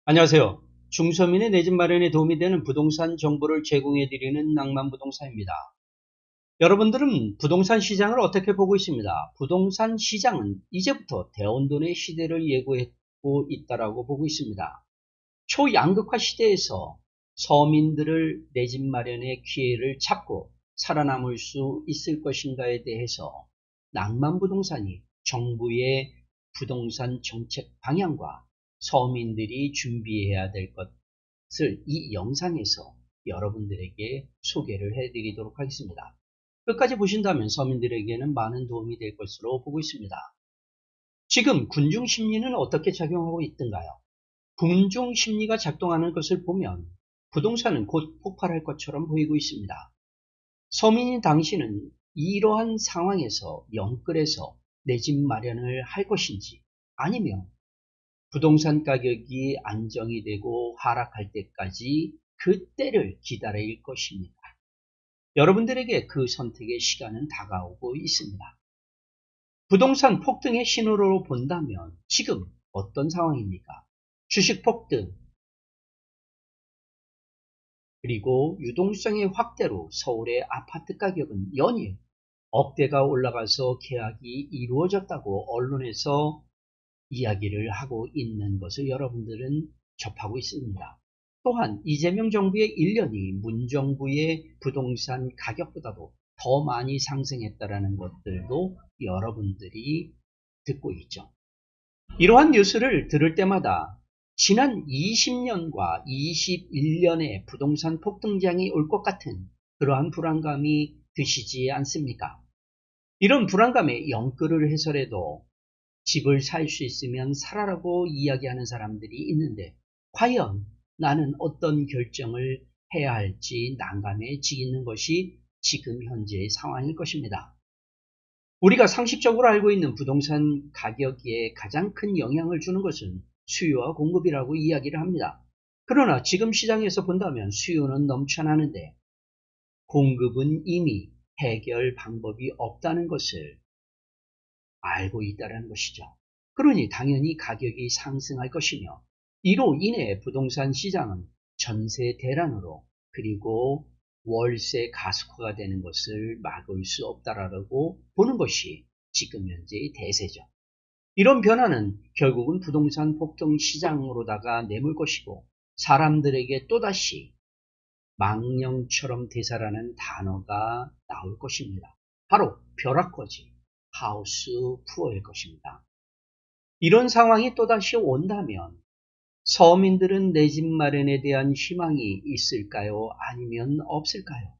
안녕하세요. 중서민의 내 집 마련에 도움이 되는 부동산 정보를 제공해드리는 낭만부동산입니다. 여러분들은 부동산 시장을 어떻게 보고 있습니다? 부동산 시장은 이제부터 대혼돈의 시대를 예고하고 있다고 보고 있습니다. 초양극화 시대에서 서민들을 내 집 마련의 기회를 찾고 살아남을 수 있을 것인가에 대해서 낭만부동산이 정부의 부동산 정책 방향과 서민들이 준비해야 될 것을 이 영상에서 여러분들에게 소개를 해드리도록 하겠습니다. 끝까지 보신다면 서민들에게는 많은 도움이 될 것으로 보고 있습니다. 지금 군중심리는 어떻게 작용하고 있던가요? 군중심리가 작동하는 것을 보면 부동산은 곧 폭발할 것처럼 보이고 있습니다. 서민인 당신은 이러한 상황에서 영끌에서 내 집 마련을 할 것인지 아니면 부동산 가격이 안정이 되고 하락할 때까지 그때를 기다릴 것입니다. 여러분들에게 그 선택의 시간은 다가오고 있습니다. 부동산 폭등의 신호로 본다면 지금 어떤 상황입니까? 주식 폭등, 그리고 유동성의 확대로 서울의 아파트 가격은 연일 억대가 올라가서 계약이 이루어졌다고 언론에서 이야기를 하고 있는 것을 여러분들은 접하고 있습니다. 또한 이재명 정부의 1년이 문정부의 부동산 가격보다도 더 많이 상승했다는 것들도 여러분들이 듣고 있죠. 이러한 뉴스를 들을 때마다 지난 20년과 21년의 부동산 폭등장이 올 것 같은 그러한 불안감이 드시지 않습니까? 이런 불안감에 영끌을 해서라도 집을 살 수 있으면 살아라고 이야기하는 사람들이 있는데 과연 나는 어떤 결정을 해야 할지 난감해지는 것이 지금 현재의 상황일 것입니다. 우리가 상식적으로 알고 있는 부동산 가격에 가장 큰 영향을 주는 것은 수요와 공급이라고 이야기를 합니다. 그러나 지금 시장에서 본다면 수요는 넘쳐나는데 공급은 이미 해결 방법이 없다는 것을 알고 있다는 것이죠. 그러니 당연히 가격이 상승할 것이며 이로 인해 부동산 시장은 전세 대란으로 그리고 월세 가속화가 되는 것을 막을 수 없다라고 보는 것이 지금 현재의 대세죠. 이런 변화는 결국은 부동산 폭등 시장으로다가 내몰 것이고 사람들에게 또다시 망령처럼 되살아나는 단어가 나올 것입니다. 바로 벼락거지, 하우스 푸어일 것입니다. 이런 상황이 또다시 온다면 서민들은 내 집 마련에 대한 희망이 있을까요? 아니면 없을까요?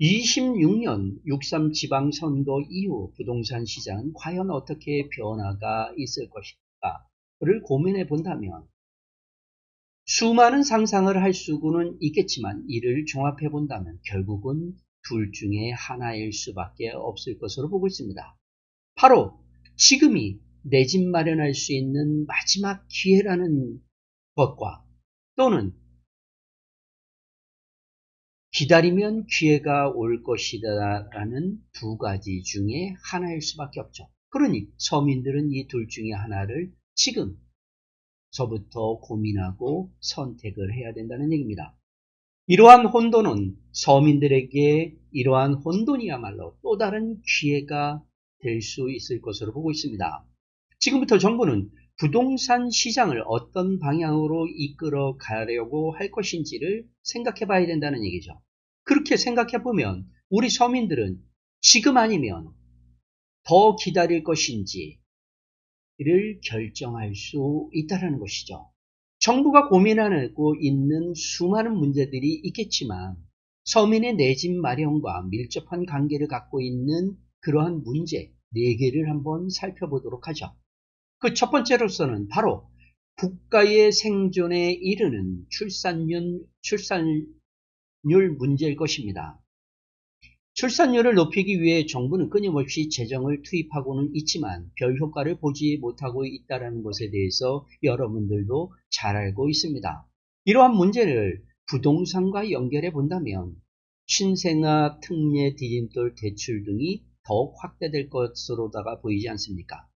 26년 6.3 지방선거 이후 부동산 시장은 과연 어떻게 변화가 있을 것인가를 고민해 본다면 수많은 상상을 할 수는 있겠지만 이를 종합해 본다면 결국은 둘 중에 하나일 수밖에 없을 것으로 보고 있습니다. 바로 지금이 내 집 마련할 수 있는 마지막 기회라는 것과 또는 기다리면 기회가 올 것이다라는 두 가지 중에 하나일 수밖에 없죠. 그러니 서민들은 이 둘 중에 하나를 지금서부터 고민하고 선택을 해야 된다는 얘기입니다. 이러한 혼돈은 서민들에게 이러한 혼돈이야말로 또 다른 기회가 될 수 있을 것으로 보고 있습니다. 지금부터 정부는 부동산 시장을 어떤 방향으로 이끌어 가려고 할 것인지를 생각해 봐야 된다는 얘기죠. 그렇게 생각해 보면 우리 서민들은 지금 아니면 더 기다릴 것인지를 결정할 수 있다는 것이죠. 정부가 고민하고 있는 수많은 문제들이 있겠지만 서민의 내 집 마련과 밀접한 관계를 갖고 있는 그러한 문제 4개를 한번 살펴보도록 하죠. 그 첫 번째로서는 바로 국가의 생존에 이르는 출산율 문제일 것입니다. 출산율을 높이기 위해 정부는 끊임없이 재정을 투입하고는 있지만 별 효과를 보지 못하고 있다는 것에 대해서 여러분들도 잘 알고 있습니다. 이러한 문제를 부동산과 연결해 본다면 신생아, 특례, 디딤돌, 대출 등이 더욱 확대될 것으로다가 보이지 않습니까?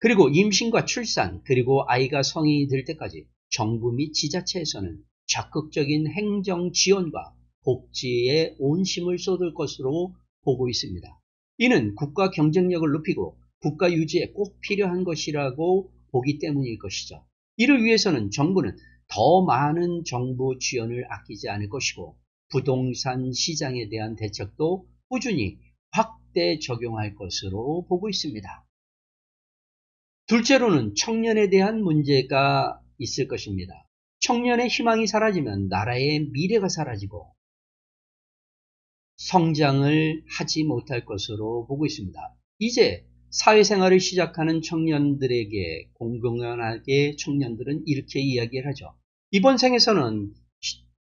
그리고 임신과 출산, 그리고 아이가 성인이 될 때까지 정부 및 지자체에서는 적극적인 행정 지원과 복지에 온 힘을 쏟을 것으로 보고 있습니다. 이는 국가 경쟁력을 높이고 국가 유지에 꼭 필요한 것이라고 보기 때문일 것이죠. 이를 위해서는 정부는 더 많은 정부 지원을 아끼지 않을 것이고 부동산 시장에 대한 대책도 꾸준히 확대 적용할 것으로 보고 있습니다. 둘째로는 청년에 대한 문제가 있을 것입니다. 청년의 희망이 사라지면 나라의 미래가 사라지고 성장을 하지 못할 것으로 보고 있습니다. 이제 사회생활을 시작하는 청년들에게 공공연하게 청년들은 이렇게 이야기를 하죠. 이번 생에서는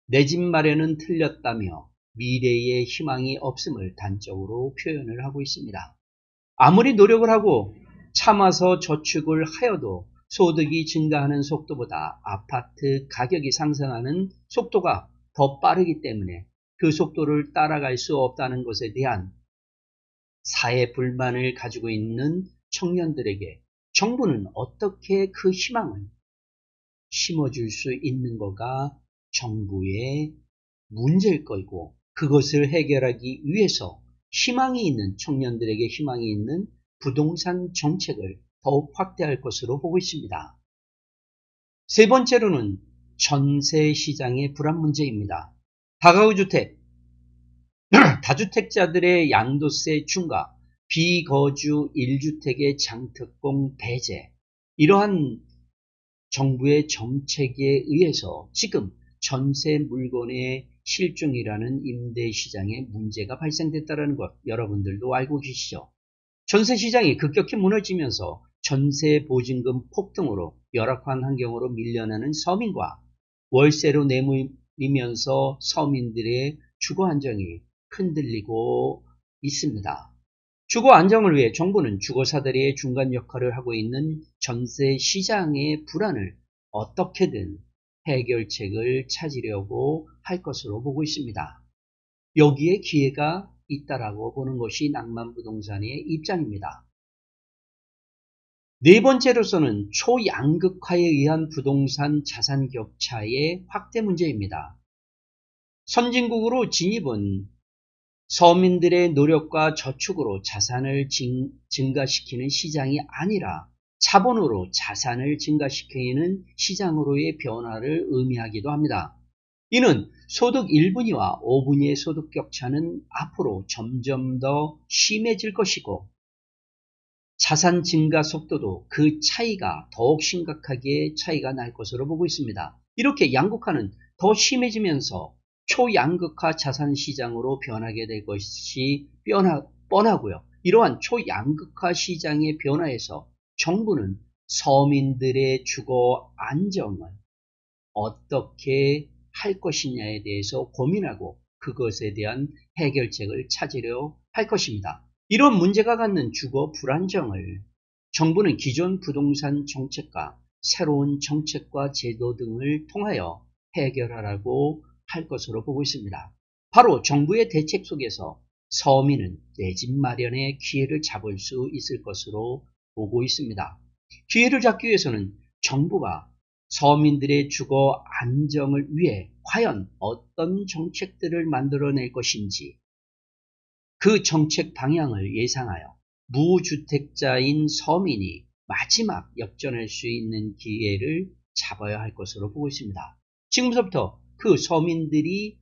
내 집 마련은 틀렸다며 미래의 희망이 없음을 단적으로 표현을 하고 있습니다. 아무리 노력을 하고 참아서 저축을 하여도 소득이 증가하는 속도보다 아파트 가격이 상승하는 속도가 더 빠르기 때문에 그 속도를 따라갈 수 없다는 것에 대한 사회 불만을 가지고 있는 청년들에게 정부는 어떻게 그 희망을 심어줄 수 있는 거가 정부의 문제일 거고, 그것을 해결하기 위해서 희망이 있는 청년들에게 희망이 있는 부동산 정책을 더욱 확대할 것으로 보고 있습니다. 세 번째로는 전세 시장의 불안 문제입니다. 다가구 주택, 다주택자들의 양도세 중과 비거주 1주택의 장특공 배제, 이러한 정부의 정책에 의해서 지금 전세 물건의 실종이라는 임대시장에 문제가 발생됐다는 것 여러분들도 알고 계시죠? 전세시장이 급격히 무너지면서 전세 보증금 폭등으로 열악한 환경으로 밀려나는 서민과 월세로 내몰리면서 서민들의 주거 안정이 흔들리고 있습니다. 주거 안정을 위해 정부는 주거사들의 중간 역할을 하고 있는 전세 시장의 불안을 어떻게든 해결책을 찾으려고 할 것으로 보고 있습니다. 여기에 기회가 있다라고 보는 것이 낭만부동산의 입장입니다. 네 번째로서는 초양극화에 의한 부동산 자산 격차의 확대 문제입니다. 선진국으로 진입은 서민들의 노력과 저축으로 자산을 증가시키는 시장이 아니라 자본으로 자산을 증가시키는 시장으로의 변화를 의미하기도 합니다. 이는 소득 1분위와 5분위의 소득 격차는 앞으로 점점 더 심해질 것이고 자산 증가 속도도 그 차이가 더욱 심각하게 차이가 날 것으로 보고 있습니다. 이렇게 양극화는 더 심해지면서 초양극화 자산시장으로 변하게 될 것이 뻔하고요. 이러한 초양극화 시장의 변화에서 정부는 서민들의 주거 안정을 어떻게 할 것이냐에 대해서 고민하고 그것에 대한 해결책을 찾으려 할 것입니다. 이런 문제가 갖는 주거 불안정을 정부는 기존 부동산 정책과 새로운 정책과 제도 등을 통하여 해결하라고 할 것으로 보고 있습니다. 바로 정부의 대책 속에서 서민은 내 집 마련의 기회를 잡을 수 있을 것으로 보고 있습니다. 기회를 잡기 위해서는 정부가 서민들의 주거 안정을 위해 과연 어떤 정책들을 만들어낼 것인지 그 정책 방향을 예상하여 무주택자인 서민이 마지막 역전할 수 있는 기회를 잡아야 할 것으로 보고 있습니다. 지금부터 그 서민들이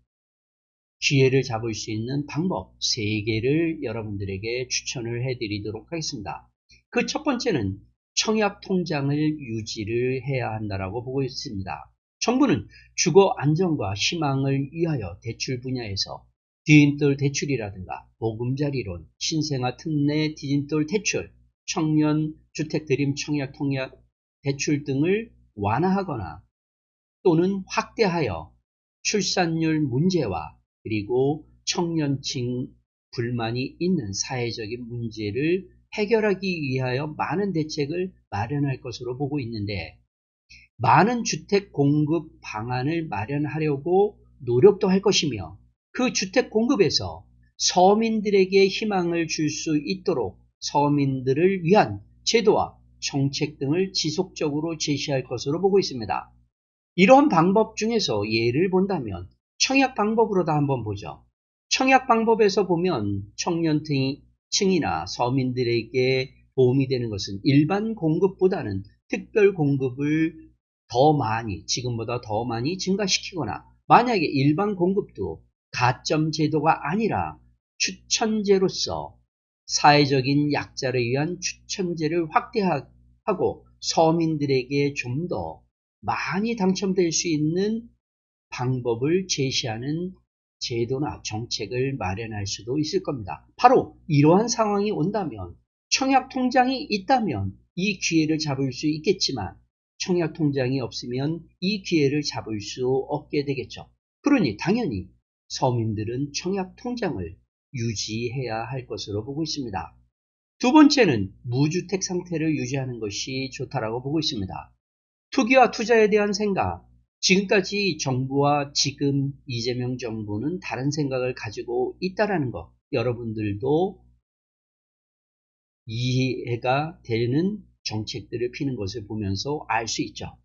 기회를 잡을 수 있는 방법 3개를 여러분들에게 추천을 해드리도록 하겠습니다. 그 첫 번째는 청약통장을 유지를 해야 한다고 보고 있습니다. 정부는 주거 안정과 희망을 위하여 대출 분야에서 디딤돌 대출이라든가 보금자리론, 신생아 특례 디딤돌 대출, 청년 주택 드림 청약 통약 대출 등을 완화하거나 또는 확대하여 출산율 문제와 그리고 청년층 불만이 있는 사회적인 문제를 해결하기 위하여 많은 대책을 마련할 것으로 보고 있는데, 많은 주택 공급 방안을 마련하려고 노력도 할 것이며 그 주택 공급에서 서민들에게 희망을 줄 수 있도록 서민들을 위한 제도와 정책 등을 지속적으로 제시할 것으로 보고 있습니다. 이러한 방법 중에서 예를 본다면 청약 방법으로 다 한번 보죠. 청약 방법에서 보면 청년층이나 서민들에게 도움이 되는 것은 일반 공급보다는 특별 공급을 지금보다 더 많이 증가시키거나, 만약에 일반 공급도 가점 제도가 아니라 추천제로서 사회적인 약자를 위한 추천제를 확대하고 서민들에게 좀 더 많이 당첨될 수 있는 방법을 제시하는 제도나 정책을 마련할 수도 있을 겁니다. 바로 이러한 상황이 온다면, 청약통장이 있다면 이 기회를 잡을 수 있겠지만 청약통장이 없으면 이 기회를 잡을 수 없게 되겠죠. 그러니 당연히 서민들은 청약통장을 유지해야 할 것으로 보고 있습니다. 두 번째는 무주택 상태를 유지하는 것이 좋다라고 보고 있습니다. 투기와 투자에 대한 생각, 지금까지 정부와 지금 이재명 정부는 다른 생각을 가지고 있다라는 것, 여러분들도 이해가 되는 정책들을 피는 것을 보면서 알 수 있죠.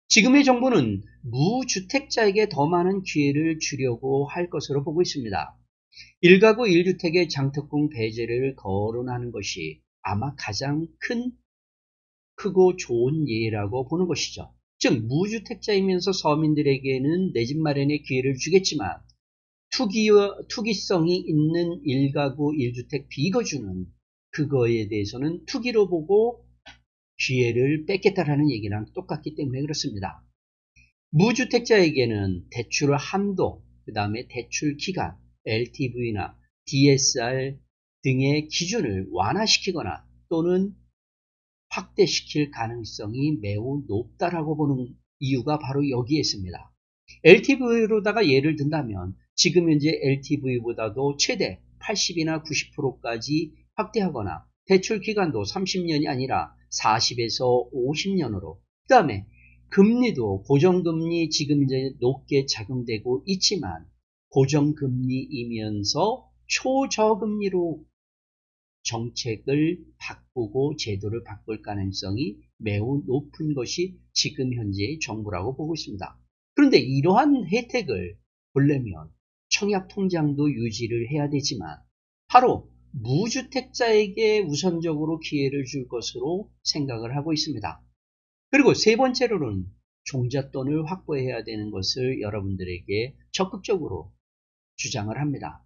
지금의 정부는 무주택자에게 더 많은 기회를 주려고 할 것으로 보고 있습니다. 1가구 1주택의 장특공 배제를 거론하는 것이 아마 가장 크고 좋은 예라고 보는 것이죠. 즉 무주택자이면서 서민들에게는 내 집 마련의 기회를 주겠지만 투기성이 있는 1가구 1주택 비거주는 그거에 대해서는 투기로 보고 기회를 뺏겠다라는 얘기랑 똑같기 때문에 그렇습니다. 무주택자에게는 대출 한도, 그 다음에 대출 기간, LTV나 DSR 등의 기준을 완화시키거나 또는 확대시킬 가능성이 매우 높다라고 보는 이유가 바로 여기에 있습니다. LTV로다가 예를 든다면 지금 현재 LTV보다도 최대 80이나 90%까지 확대하거나 대출 기간도 30년이 아니라 40에서 50년으로, 그 다음에 금리도 고정금리 지금 이제 높게 작용되고 있지만 고정금리이면서 초저금리로 정책을 바꾸고 제도를 바꿀 가능성이 매우 높은 것이 지금 현재의 정부라고 보고 있습니다. 그런데 이러한 혜택을 보려면 청약통장도 유지를 해야 되지만 바로 무주택자에게 우선적으로 기회를 줄 것으로 생각을 하고 있습니다. 그리고 세 번째로는 종잣돈을 확보해야 되는 것을 여러분들에게 적극적으로 주장을 합니다.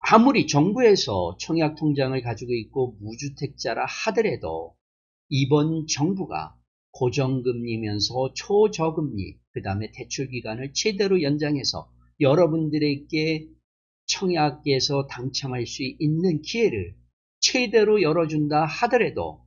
아무리 정부에서 청약통장을 가지고 있고 무주택자라 하더라도 이번 정부가 고정금리면서 초저금리, 그 다음에 대출기간을 최대로 연장해서 여러분들에게 청약에서 당첨할 수 있는 기회를 최대로 열어준다 하더라도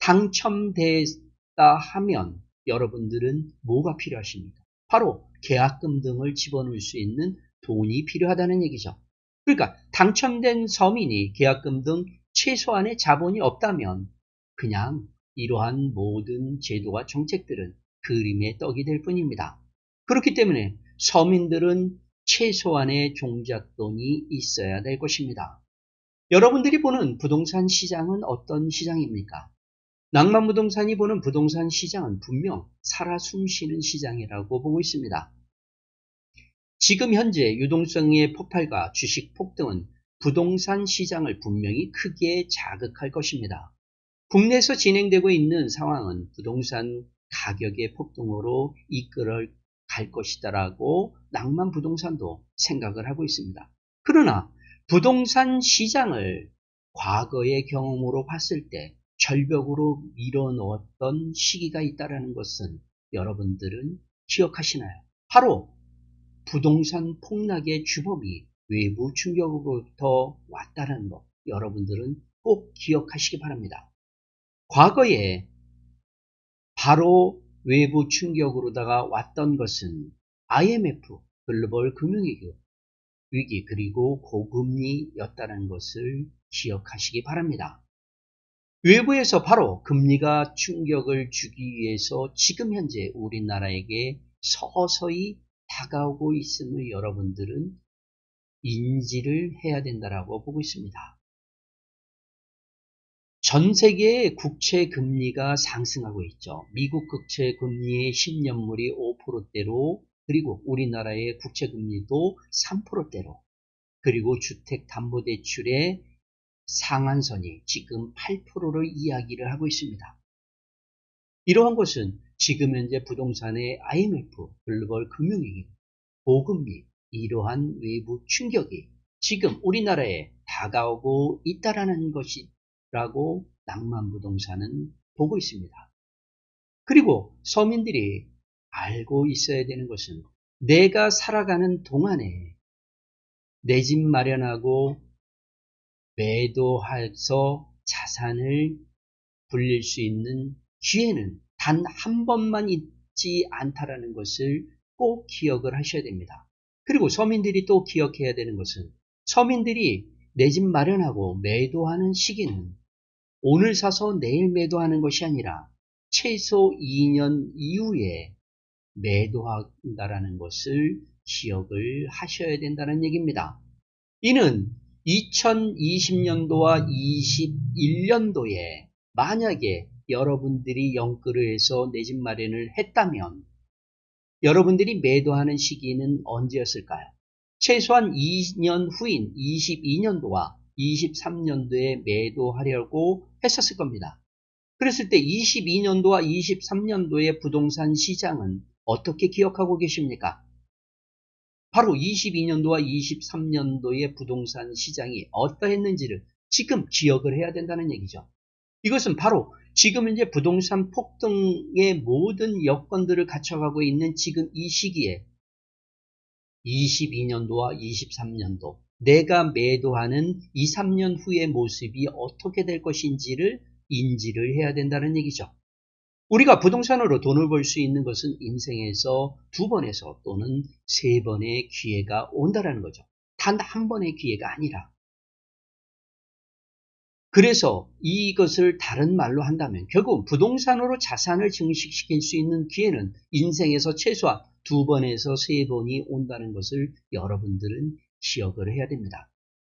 당첨됐다 하면 여러분들은 뭐가 필요하십니까? 바로 계약금 등을 집어넣을 수 있는 돈이 필요하다는 얘기죠. 그러니까 당첨된 서민이 계약금 등 최소한의 자본이 없다면 그냥 이러한 모든 제도와 정책들은 그림의 떡이 될 뿐입니다. 그렇기 때문에 서민들은 최소한의 종잣돈이 있어야 될 것입니다. 여러분들이 보는 부동산 시장은 어떤 시장입니까? 낭만부동산이 보는 부동산 시장은 분명 살아 숨쉬는 시장이라고 보고 있습니다. 지금 현재 유동성의 폭발과 주식 폭등은 부동산 시장을 분명히 크게 자극할 것입니다. 국내에서 진행되고 있는 상황은 부동산 가격의 폭등으로 이끌어 갈 것이다라고 낭만부동산도 생각을 하고 있습니다. 그러나 부동산 시장을 과거의 경험으로 봤을 때 절벽으로 밀어넣었던 시기가 있다는 것은 여러분들은 기억하시나요? 바로 부동산 폭락의 주범이 외부 충격으로부터 왔다는 것, 여러분들은 꼭 기억하시기 바랍니다. 과거에 바로 외부 충격으로다가 왔던 것은 IMF, 글로벌 금융위기, 그리고 고금리였다는 것을 기억하시기 바랍니다. 외부에서 바로 금리가 충격을 주기 위해서 지금 현재 우리나라에게 서서히 다가오고 있음을 여러분들은 인지를 해야 된다고 보고 있습니다. 전 세계의 국채 금리가 상승하고 있죠. 미국 국채 금리의 10년물이 5%대로, 그리고 우리나라의 국채 금리도 3%대로, 그리고 주택담보대출의 상한선이 지금 8%를 이야기를 하고 있습니다. 이러한 것은 지금 현재 부동산의 IMF, 글로벌 금융위기, 고금리, 이러한 외부 충격이 지금 우리나라에 다가오고 있다라는 것이라고 낭만부동산은 보고 있습니다. 그리고 서민들이 알고 있어야 되는 것은 내가 살아가는 동안에 내 집 마련하고 매도해서 자산을 불릴 수 있는 기회는 단 한 번만 있지 않다라는 것을 꼭 기억을 하셔야 됩니다. 그리고 서민들이 또 기억해야 되는 것은 서민들이 내 집 마련하고 매도하는 시기는 오늘 사서 내일 매도하는 것이 아니라 최소 2년 이후에 매도한다라는 것을 기억을 하셔야 된다는 얘기입니다. 이는 2020년도와 21년도에 만약에 여러분들이 영끌을 해서 내 집 마련을 했다면 여러분들이 매도하는 시기는 언제였을까요? 최소한 2년 후인 22년도와 23년도에 매도하려고 했었을 겁니다. 그랬을 때 22년도와 23년도의 부동산 시장은 어떻게 기억하고 계십니까? 바로 22년도와 23년도의 부동산 시장이 어떠했는지를 지금 기억을 해야 된다는 얘기죠. 이것은 바로 지금 현재 부동산 폭등의 모든 여건들을 갖춰가고 있는 지금 이 시기에 22년도와 23년도 내가 매도하는 2, 3년 후의 모습이 어떻게 될 것인지를 인지를 해야 된다는 얘기죠. 우리가 부동산으로 돈을 벌 수 있는 것은 인생에서 2번에서 또는 3번의 기회가 온다라는 거죠. 단 한 번의 기회가 아니라. 그래서 이것을 다른 말로 한다면 결국 부동산으로 자산을 증식시킬 수 있는 기회는 인생에서 최소한 2번에서 3번이 온다는 것을 여러분들은 기억을 해야 됩니다.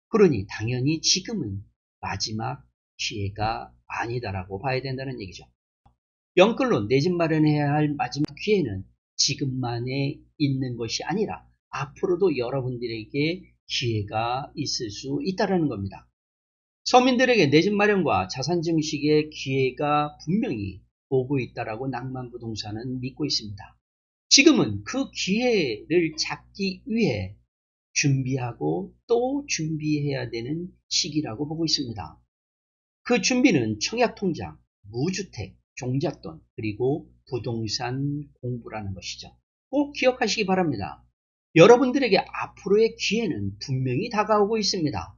그러니 당연히 지금은 마지막 기회가 아니다라고 봐야 된다는 얘기죠. 영끌로 내 집 마련해야 할 마지막 기회는 지금만에 있는 것이 아니라 앞으로도 여러분들에게 기회가 있을 수 있다는 겁니다. 서민들에게 내 집 마련과 자산 증식의 기회가 분명히 오고 있다라고 낭만부동산은 믿고 있습니다. 지금은 그 기회를 잡기 위해 준비하고 또 준비해야 되는 시기라고 보고 있습니다. 그 준비는 청약통장, 무주택, 종잣돈, 그리고 부동산 공부라는 것이죠. 꼭 기억하시기 바랍니다. 여러분들에게 앞으로의 기회는 분명히 다가오고 있습니다.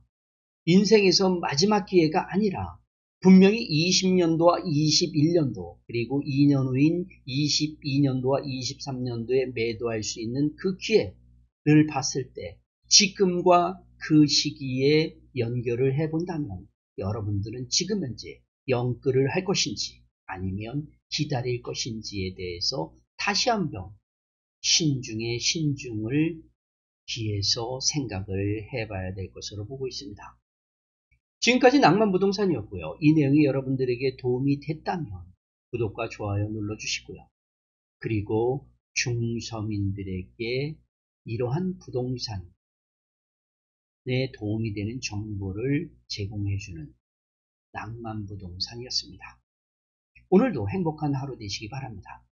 인생에서 마지막 기회가 아니라 분명히 20년도와 21년도 그리고 2년 후인 22년도와 23년도에 매도할 수 있는 그 기회를 봤을 때 지금과 그 시기에 연결을 해본다면 여러분들은 지금 현재 영끌을 할 것인지 아니면 기다릴 것인지에 대해서 다시 한번 신중에 신중을 기해서 생각을 해봐야 될 것으로 보고 있습니다. 지금까지 낭만부동산이었고요. 이 내용이 여러분들에게 도움이 됐다면 구독과 좋아요 눌러주시고요. 그리고 중서민들에게 이러한 부동산에 도움이 되는 정보를 제공해주는 낭만부동산이었습니다. 오늘도 행복한 하루 되시기 바랍니다.